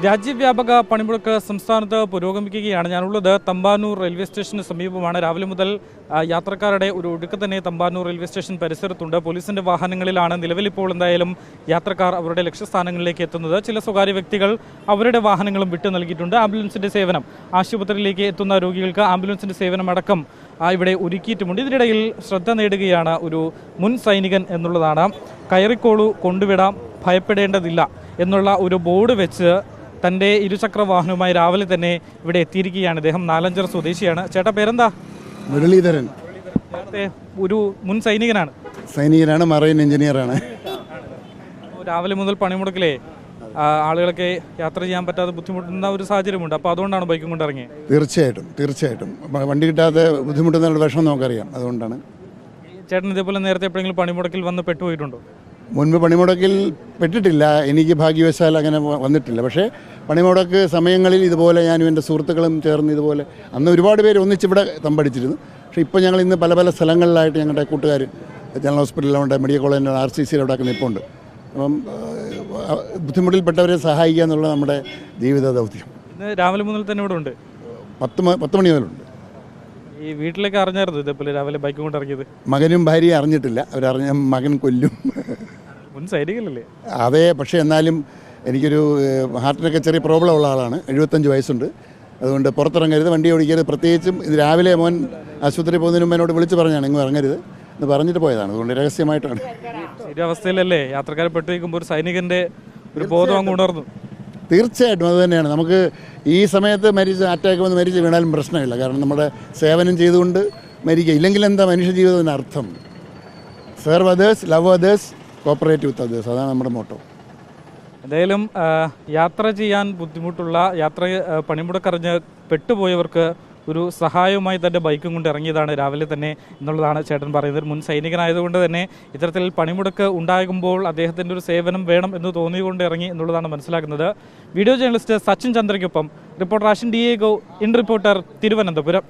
രാജ്യവ്യാപക പണിമുടക്ക് സംസ്ഥാനത്ത് പുരോഗമിക്കുകയാണ്. ഞാനുള്ളത് തമ്പാനൂർ റെയിൽവേ സ്റ്റേഷന് സമീപമാണ്. രാവിലെ മുതൽ യാത്രക്കാരുടെ ഒരു ഒഴുക്ക് തന്നെ തമ്പാനൂർ റെയിൽവേ സ്റ്റേഷൻ പരിസരത്തുണ്ട്. പോലീസിന്റെ വാഹനങ്ങളിലാണ് നിലവിലിപ്പോൾ എന്തായാലും യാത്രക്കാർ അവരുടെ ലക്ഷ്യസ്ഥാനങ്ങളിലേക്ക് എത്തുന്നത്. ചില സ്വകാര്യ വ്യക്തികൾ അവരുടെ വാഹനങ്ങളും വിട്ടു നൽകിയിട്ടുണ്ട്. ആംബുലൻസിന്റെ സേവനം, ആശുപത്രിയിലേക്ക് എത്തുന്ന രോഗികൾക്ക് ആംബുലൻസിന്റെ സേവനമടക്കം ഇവിടെ ഒരുക്കിയിട്ടുമുണ്ട്. ഇതിനിടയിൽ ശ്രദ്ധ നേടുകയാണ് ഒരു മുൻ സൈനികൻ എന്നുള്ളതാണ്. കയറിക്കോളൂ, കൊണ്ടുവിടാം, ഭയപ്പെടേണ്ടതില്ല എന്നുള്ള ഒരു ബോർഡ് വെച്ച് തൻ്റെ ഇരുചക്ര വാഹനവുമായി രാവിലെ തന്നെ ഇവിടെ എത്തിയിരിക്കുകയാണ്. ഇദ്ദേഹം നാലഞ്ചർ സ്വദേശിയാണ്. ചേട്ടാ, പേരെന്താ? മുരളീധരൻ. ഒരു മുൻ സൈനികനാണ്, മറൈൻ എഞ്ചിനീയറാണ്. രാവിലെ മുതൽ പണിമുടക്കിലെ ആളുകളൊക്കെ യാത്ര ചെയ്യാൻ പറ്റാതെ ബുദ്ധിമുട്ടുന്ന ഒരു സാഹചര്യമുണ്ട്. അപ്പോൾ അതുകൊണ്ടാണ് ബൈക്കും കൊണ്ട് ഇറങ്ങിയത്? തീർച്ചയായിട്ടും വണ്ടി കിട്ടാതെ ബുദ്ധിമുട്ടുന്ന വിഷമം നമുക്കറിയാം. അതുകൊണ്ടാണ്. ചേട്ടൻ ഇതേപോലെ നേരത്തെ എപ്പോഴെങ്കിലും പണിമുടക്കിൽ വന്ന് പെട്ടുപോയിട്ടുണ്ടോ? മുൻപ് പണിമുടക്കിൽ പെട്ടിട്ടില്ല, എനിക്ക് ഭാഗ്യവശാൽ അങ്ങനെ വന്നിട്ടില്ല. പക്ഷേ പണിമുടക്ക് സമയങ്ങളിൽ ഇതുപോലെ ഞാനും എൻ്റെ സുഹൃത്തുക്കളും ചേർന്ന് ഇതുപോലെ അന്ന് ഒരുപാട് പേര് ഒന്നിച്ചിവിടെ തമ്പടിച്ചിരുന്നു. പക്ഷേ ഇപ്പോൾ ഞങ്ങൾ ഇന്ന് പല പല സ്ഥലങ്ങളിലായിട്ട് ഞങ്ങളുടെ കൂട്ടുകാർ ജനറൽ ഹോസ്പിറ്റലിലുണ്ട്, മെഡിക്കൽ കോളേജിൻ്റെ RCC അവിടെ നിൽപ്പുണ്ട്. അപ്പം ബുദ്ധിമുട്ടിൽപ്പെട്ടവരെ സഹായിക്കുക എന്നുള്ളത് നമ്മുടെ ജീവിത ദൗത്യം. ഇന്ന് രാവിലെ മുതൽ തന്നെ ഇവിടെ ഉണ്ട്? 10 മണി മുതലുണ്ട്. ഈ വീട്ടിലേക്ക് അറിഞ്ഞായിരുന്നു ഇതേപോലെ രാവിലെ ബൈക്ക് കൊണ്ട് ഇറങ്ങിയത്? മകനും ഭാര്യയും അറിഞ്ഞിട്ടില്ല. അവരറിഞ്ഞ മകൻ കൊല്ലും. മുൻ സൈനികനല്ലേ? അതെ, പക്ഷേ എന്നാലും എനിക്കൊരു ഹാർട്ടിനൊക്കെ ചെറിയ പ്രോബ്ലം ഉള്ള ആളാണ്. 75 വയസ്സുണ്ട്. അതുകൊണ്ട് പുറത്തിറങ്ങരുത്, വണ്ടി ഓടിക്കരുത്. പ്രത്യേകിച്ചും ഇത് രാവിലെ മോൻ ആശുപത്രി പോകുന്നതിന് മുമ്പ് എന്നോട് വിളിച്ച് പറഞ്ഞാണ് ഇങ്ങ് ഇറങ്ങരുത് എന്ന് പറഞ്ഞിട്ട് പോയതാണ്. അതുകൊണ്ട് രഹസ്യമായിട്ടാണ്. ഈ അവസ്ഥയിലല്ലേ യാത്രക്കാരെ പെട്ടുവയ്ക്കുമ്പോൾ ഒരു സൈനികൻ്റെ ഒരു ബോധം അങ്ങ് ഉണർന്നു? തീർച്ചയായിട്ടും അത് തന്നെയാണ്. നമുക്ക് ഈ സമയത്ത് അറ്റാക്ക് വന്ന് മരിച്ച് വീണാലും പ്രശ്നമില്ല. കാരണം നമ്മുടെ സേവനം ചെയ്തുകൊണ്ട് മരിക്കുക. ഇല്ലെങ്കിൽ എന്താ മനുഷ്യ ജീവിതത്തിന് അർത്ഥം? Serve others, love others, cooperate with others. അതാണ് നമ്മുടെ മോട്ടോ. എന്തായാലും യാത്ര ചെയ്യാൻ ബുദ്ധിമുട്ടുള്ള പണിമുടക്കറിഞ്ഞ് പെട്ടുപോയവർക്ക് ഒരു സഹായവുമായി തൻ്റെ ബൈക്കും കൊണ്ട് ഇറങ്ങിയതാണ് രാവിലെ തന്നെ എന്നുള്ളതാണ് ചേട്ടൻ പറയുന്നത്. മുൻ സൈനികനായതുകൊണ്ട് തന്നെ ഇത്തരത്തിൽ പണിമുടക്ക് ഉണ്ടാകുമ്പോൾ അദ്ദേഹത്തിൻ്റെ ഒരു സേവനം വേണം എന്ന് തോന്നിയുകൊണ്ട് ഇറങ്ങി എന്നുള്ളതാണ് മനസ്സിലാക്കുന്നത്. വീഡിയോ ജേർണലിസ്റ്റ് സച്ചിൻ ചന്ദ്രയ്ക്കൊപ്പം reporter Ashwin Diego, in reporter, Thiruvananthapuram.